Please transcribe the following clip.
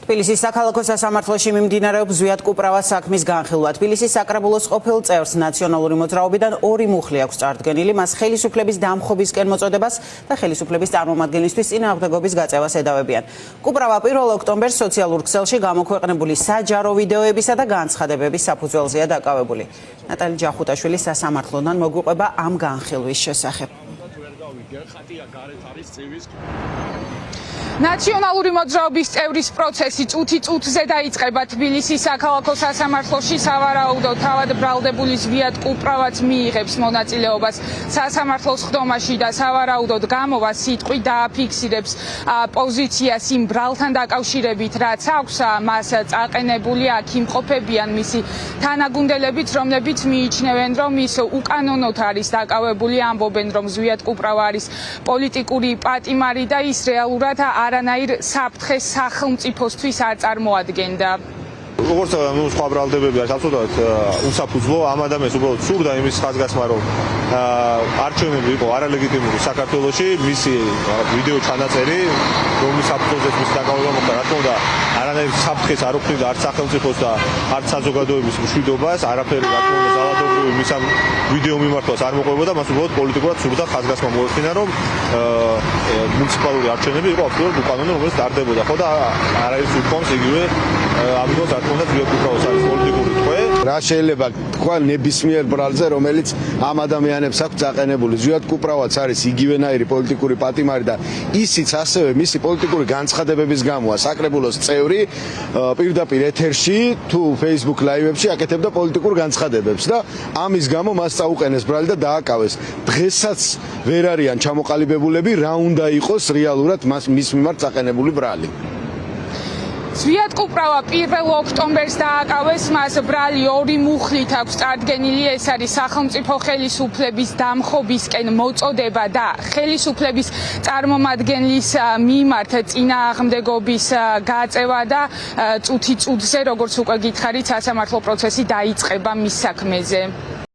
თბილისის საქალაქო სასამართლოში მიმდინარეობს ზვიად-კუპრავას საქმის განხილვა. თბილისის საკრებულოს ყოფილ წევრს ნაციონალური მოძრაობიდან 2 მუხლი აქვს წარდგენილი, მას ხელისუფლების დამხობისკენ მოწოდებას და ხელისუფლების წარმომადგენლისთვის წინააღმდეგობის გაწევას ედავებიან. კუპრავა 1 ოქტომბერს სოციალურ ქსელში გამოქვეყნებული საჯარო ვიდეოებისა და განცხადებების საფუძველზეა დაკავებული. ნატალი ჯახუტაშვილის სასამართლოდან მოგვიყვება ამ განხილვის შესახებ. ნაციონალური მოძრაობის წევრის პროცესი წუთი-წუთზე დაიწყება თბილისის საქალაქო სასამართლოში. სავარაუდოდ თავად ბრალდებული ზვიად-კუპრავაც მიიღებს მონაწილეობას სასამართლოს ხდომაში და სავარაუდოდ გამოვა სიტყვი დააფიქსირებს პოზიციას იმ ბრალთან დაკავშირებით, რაც აქვს, მას წაყენებული აქ იმყოფებიან მისი თანაგუნდელებიც, რომლებიც მიიჩნევენ, რომ ის უკანონოდ არის დაკავებული, ამბობენ, რომ ზვიად-კუპრავა არის პოლიტიკური პატიმარი და ის რეალურად არანაირ საფრთხეს სახელმწიფოსთვის არ წარმოადგენდა. როგორც სხვა ბრალდებები არის აბსოლუტურად უსაფუძვლო, ამ ადამიანს უბრალოდ სურდა იმის ხაზგასმა, რომ არჩევნები იყო არალეგიტიმური საქართველოში, მისი ვიდეო ჩანაწერი, რომლის საფუძველზეც მისი დაკავება მოხდა, რა თქმა უნდა, არანაირ საფრთხეს არ უქმნიდა არც სახელმწიფოს და არც საზოგადოების მშვიდობას, არაფერი რა თქმა უნდა ძალადობრივი მის ამ ვიდეო მიმართვას არ მოყვებოდა, მას უბრალოდ პოლიტიკურად სურდა ხაზგასმა მოეხდინა, რომ მუნიციპალური არჩევნები იყო აბსოლუტურად უკანონო, რომელიც ტარდებოდა, ხო და არაერთი უთქვამს იგივე ამიტომ რა თქმა უნდა ზვიად-კუპრავას არის პოლიტიკური ტყვე. რა შეიძლება თქვა ნებისმიერ ბრალზე, რომელიც ამ ადამიანებს აქვს წაყენებული. ზვიად-კუპრავაც არის იგივენაირი პოლიტიკური პატიმარი და ისიც ასევე მისი პოლიტიკური განცხადებების გამოა საკრებულოს წევრი პირდაპირ ეთერში თუ Facebook ლაივებში აკეთებდა პოლიტიკურ განცხადებებს და ამის გამო მას წაუყენეს ბრალი და დააკავეს. დღესაც ვერ არიან ჩამოყალიბებულები რა უნდა იყოს რეალურად მის მიმართ წაყენებული ბრალი. ზვიად-კუპრავა 1 ოქტომბერს დააკავეს, მას ბრალი 2 მუხლით აქვს წარდგენილი. ეს არის სახელმწიფო ხელისუფლების დამხობისკენ მოწოდება და ხელისუფლების წარმომადგენლის მიმართ წინააღმდეგობის გაწევა და წუთი-წუთზე, როგორც უკვე გითხარით, სასამართლო პროცესი დაიწყება მის საქმეზე.